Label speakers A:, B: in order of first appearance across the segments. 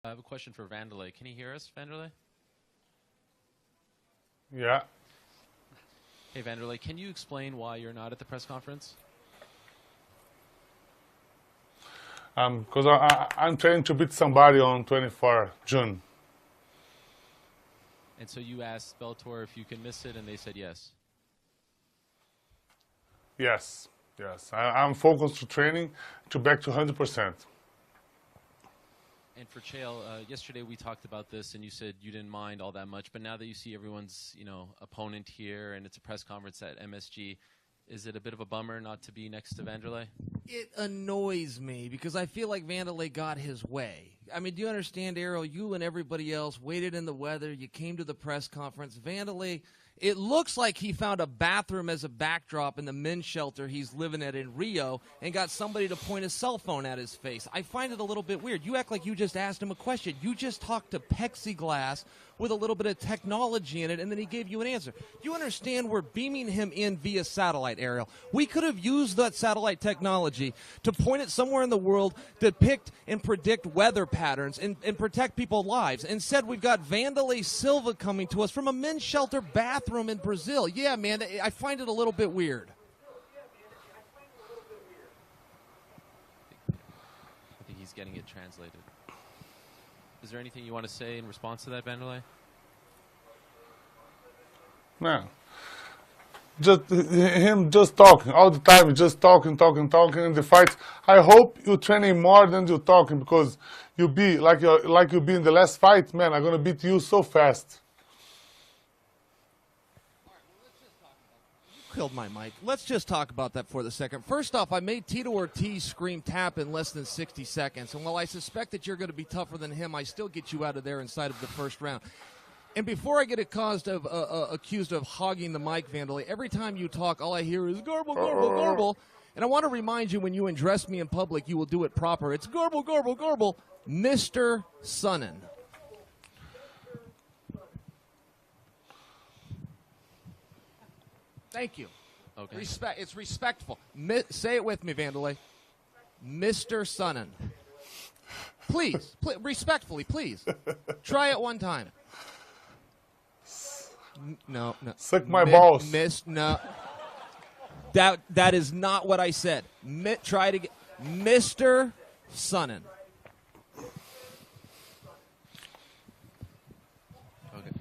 A: I have a question for Wamderlei. Can you hear us, Wamderlei?
B: Yeah.
A: Hey, Wamderlei, can you explain why you're not at the press conference?
B: Because I'm trying to beat somebody on 24 June.
A: And so you asked Bellator if you can miss it, and they said yes.
B: Yes, yes. I'm focused to training to back to 100%.
A: And for Chael, yesterday we talked about this, and you said you didn't mind all that much. But now that you see everyone's, opponent here, and it's a press conference at MSG, is it a bit of a bummer not to be next to Wamderlei?
C: It annoys me because I feel like Wamderlei got his way. I mean, do you understand, Ariel? You and everybody else waited in the weather. You came to the press conference. Wamderlei, it looks like he found a bathroom as a backdrop in the men's shelter he's living at in Rio and got somebody to point a cell phone at his face. I find it a little bit weird. You act like you just asked him a question. You just talked to plexiglass with a little bit of technology in it, and then he gave you an answer. You understand we're beaming him in via satellite, Ariel. We could have used that satellite technology to point it somewhere in the world, depict and predict weather patterns and protect people's lives. Instead, we've got Wanderlei Silva coming to us from a men's shelter bathroom in Brazil. Yeah, man, I find it a little bit weird.
A: I think he's getting it translated. Is there anything you want to say in response to that, Wamderlei?
B: No. Just him just talking all the time, just talking in the fights. I hope you're training more than you're talking, because you be like you be in the last fight, man. I'm gonna beat you so fast.
C: Killed my mic. Let's just talk about that for the second. First off, I made Tito Ortiz scream tap in less than 60 seconds. And while I suspect that you're going to be tougher than him, I still get you out of there inside of the first round. And before I get accused of hogging the mic, Wamderlei, every time you talk, all I hear is garble, garble, garble. And I want to remind you, when you address me in public, you will do it proper. It's garble, garble, garble, Mr. Sonnen. Thank you.
A: Okay.
C: It's respectful. Say it with me, Wamderlei. Mr. Sonnen. Please, respectfully, please. Try it one time. No.
B: Suck my balls.
C: No. That is not what I said. Try it again. Mr. Sonnen.
A: Okay.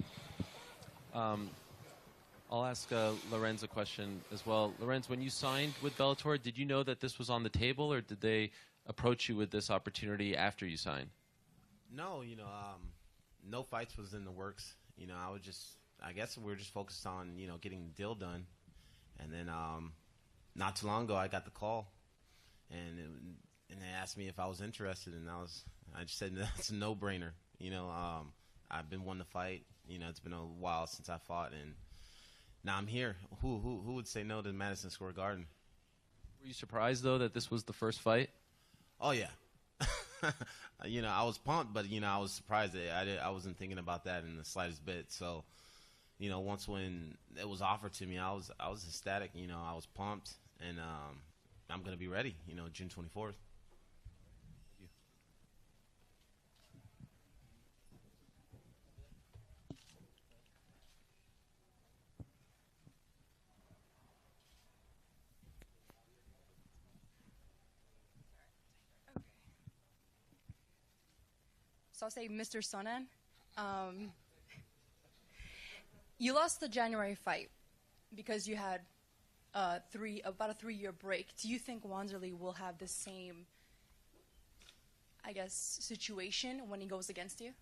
A: I'll ask Lorenz a question as well. Lorenz, when you signed with Bellator, did you know that this was on the table, or did they approach you with this opportunity after you signed?
D: No, no fights was in the works. I guess we were just focused on, getting the deal done. And then not too long ago, I got the call, and they asked me if I was interested, and I just said that's a no-brainer. I've been wanting to fight. It's been a while since I fought, and now I'm here. Who would say no to Madison Square Garden?
A: Were you surprised, though, that this was the first fight?
D: Oh, yeah. I was pumped, but, I was surprised. I wasn't thinking about that in the slightest bit. So, once when it was offered to me, I was ecstatic. I was pumped, and I'm going to be ready, June 24th.
E: So I'll say Mr. Sonnen. You lost the January fight because you had about a 3-year break. Do you think Wanderlei will have the same, situation when he goes against you?
C: It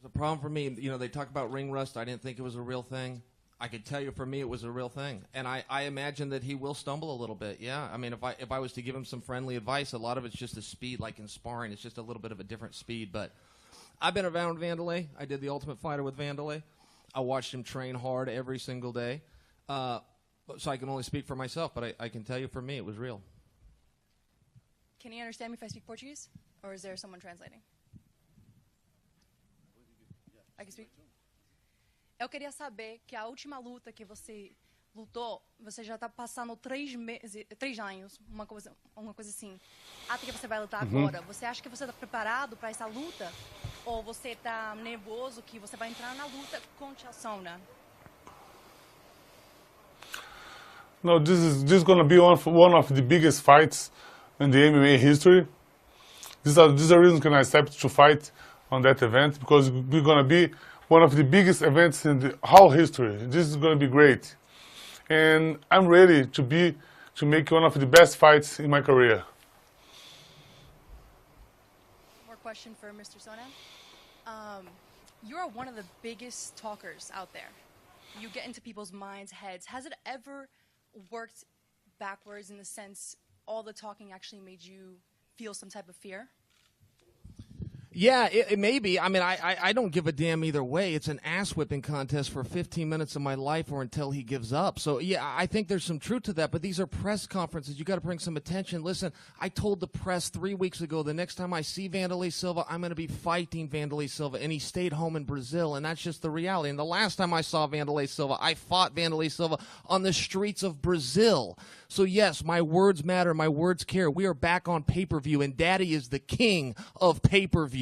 C: was a problem for me. They talk about ring rust. I didn't think it was a real thing. I could tell you, for me, it was a real thing. And I imagine that he will stumble a little bit, yeah. I mean, if I was to give him some friendly advice, a lot of it's just the speed, like in sparring. It's just a little bit of a different speed. But I've been around Wanderlei. I did the Ultimate Fighter with Wanderlei. I watched him train hard every single day. So I can only speak for myself, but I can tell you, for me, it was real.
E: Can you understand me if I speak Portuguese? Or is there someone translating? I can speak? Eu queria saber que a última luta que você lutou, você já está passando 3 anos, uma coisa assim. Até que você vai lutar agora. Você acha que você está preparado para essa luta? Ou você está nervoso que você vai entrar na luta contra a Sonnen?
B: No, this is going to be one of the biggest fights in the MMA history. This is the reason I accepted to fight on that event, because we're going to be one of the biggest events in the whole history. This is going to be great, and I'm ready to make one of the best fights in my career.
E: More question for Mr. Sonnen. You are one of the biggest talkers out there. You get into people's minds, heads. Has it ever worked backwards in the sense all the talking actually made you feel some type of fear?
C: Yeah, it may be. I mean, I don't give a damn either way. It's an ass-whipping contest for 15 minutes of my life or until he gives up. So, yeah, I think there's some truth to that, but these are press conferences. You got to bring some attention. Listen, I told the press 3 weeks ago, the next time I see Wanderlei Silva, I'm going to be fighting Wanderlei Silva, and he stayed home in Brazil, and that's just the reality. And the last time I saw Wanderlei Silva, I fought Wanderlei Silva on the streets of Brazil. So, yes, my words matter. My words care. We are back on pay-per-view, and Daddy is the king of pay-per-view.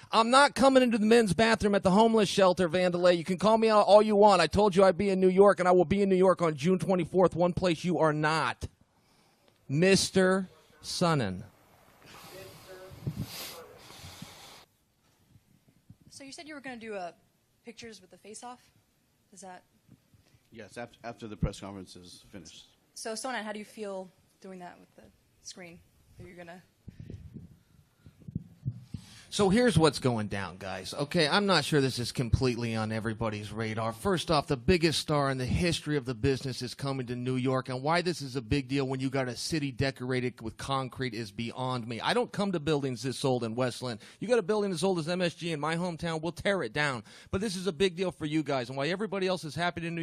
C: I'm not coming into the men's bathroom at the homeless shelter, Wanderlei. You can call me out all you want. I told you I'd be in New York, and I will be in New York on June 24th, one place you are not. Mr. Sonnen.
E: So you said you were going to do pictures with the face-off? Is that...
F: Yes, after the press conference is finished.
E: So, Sonnen, how do you feel doing that with the screen? Are you going to...
C: So here's what's going down, guys. Okay, I'm not sure this is completely on everybody's radar. First off, the biggest star in the history of the business is coming to New York, and why this is a big deal when you got a city decorated with concrete is beyond me. I don't come to buildings this old in Westland. You got a building as old as MSG in my hometown, we'll tear it down. But this is a big deal for you guys, and while everybody else is happy to New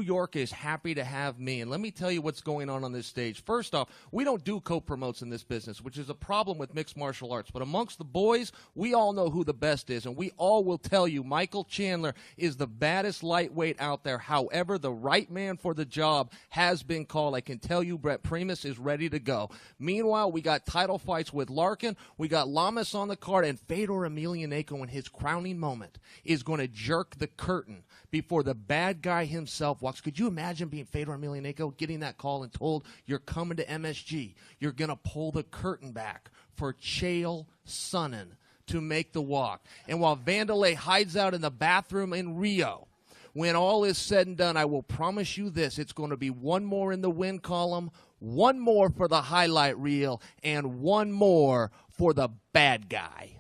C: York is happy to have me. And let me tell you what's going on this stage. First off, we don't do co-promotes in this business, which is a problem with mixed martial arts. But amongst the boys, we all know who the best is, and we all will tell you Michael Chandler is the baddest lightweight out there. However, the right man for the job has been called. I can tell you Brett Primus is ready to go. Meanwhile, we got title fights with Larkin. We got Lamas on the card, and Fedor Emelianenko in his crowning moment is going to jerk the curtain before the bad guy himself walks. Could you imagine being Fedor Emelianenko, getting that call and told you're coming to MSG? You're going to pull the curtain back for Chael Sonnen to make the walk. And while Wanderlei hides out in the bathroom in Rio, when all is said and done, I will promise you this, it's going to be one more in the win column, one more for the highlight reel, and one more for the bad guy.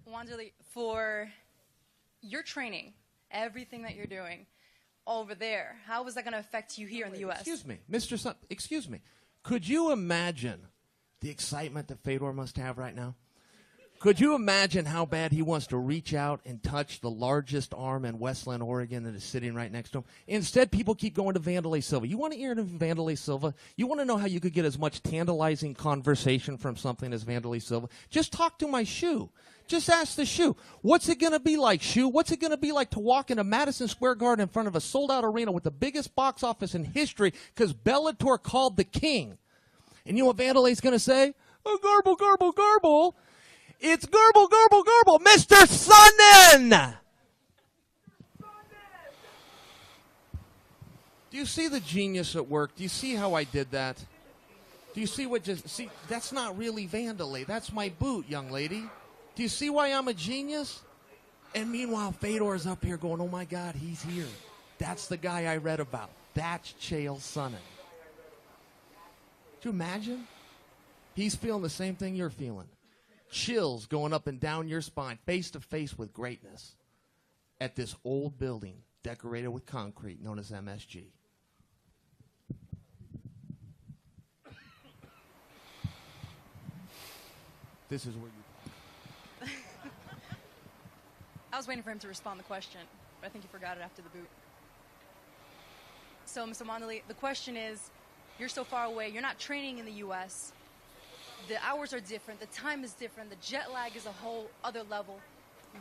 E: Wanderlei, for your training, everything that you're doing over there, how is that going to affect you here in the U.S.?
C: Excuse me, Mr. Son, excuse me. Could you imagine the excitement that Fedor must have right now? Could you imagine how bad he wants to reach out and touch the largest arm in Westland, Oregon that is sitting right next to him? Instead, people keep going to Wanderlei Silva. You want to hear Wanderlei Silva? You want to know how you could get as much tantalizing conversation from something as Wanderlei Silva? Just talk to my shoe. Just ask the shoe. What's it going to be like, shoe? What's it going to be like to walk into Madison Square Garden in front of a sold-out arena with the biggest box office in history because Bellator called the king? And you know what Wanderlei's going to say? Oh, garble, garble, garble. It's garble, garble, garble, Mr. Sonnen! Do you see the genius at work? Do you see how I did that? Do you see what see, that's not really Wanderlei. That's my boot, young lady. Do you see why I'm a genius? And meanwhile, Fedor's up here going, oh my God, he's here. That's the guy I read about. That's Chael Sonnen. Could you imagine? He's feeling the same thing you're feeling. Chills going up and down your spine, face to face with greatness at this old building decorated with concrete known as MSG. This is where you...
E: I was waiting for him to respond to the question, but I think you forgot it after the boot. So, Mr. Wanderlei, the question is, you're so far away, you're not training in the U.S., the hours are different, the time is different, the jet lag is a whole other level.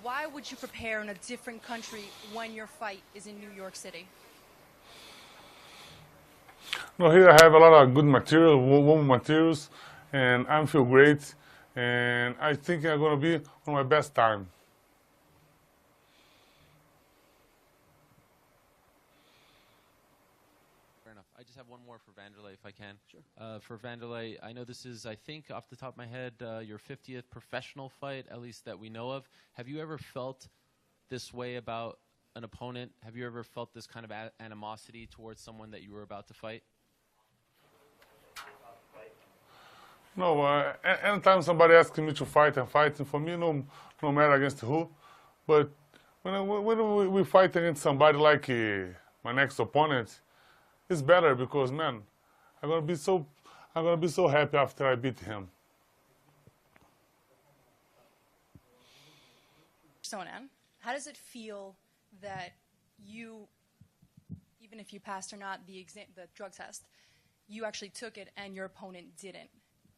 E: Why would you prepare in a different country when your fight is in New York City?
B: No, here I have a lot of good material, warm materials, and I feel great. And I think I'm gonna be on my best time.
A: Fair enough. I just have one more for Vanderlei, if I can. Sure. For Vanderlei, I know this is, I think, off the top of my head, your 50th professional fight, at least that we know of. Have you ever felt this way about an opponent? Have you ever felt this kind of animosity towards someone that you were about to fight?
B: No, anytime somebody asks me to fight, I'm fighting. For me, no matter against who. But when we fight against somebody like my next opponent, it's better because, man, I'm gonna be so happy after I beat him.
E: Sonnen, how does it feel that you, even if you passed or not the drug test, you actually took it and your opponent didn't?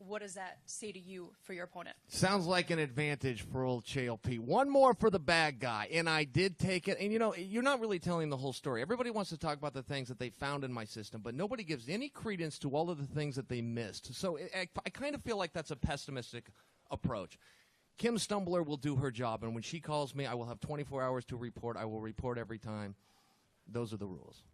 E: What does that say to you for your opponent?
C: Sounds like an advantage for old JLP. One more for the bad guy, and I did take it. And, you know, you're not really telling the whole story. Everybody wants to talk about the things that they found in my system, but nobody gives any credence to all of the things that they missed. So I kind of feel like that's a pessimistic approach. Kim Stumbler will do her job, and when she calls me, I will have 24 hours to report. I will report every time. Those are the rules.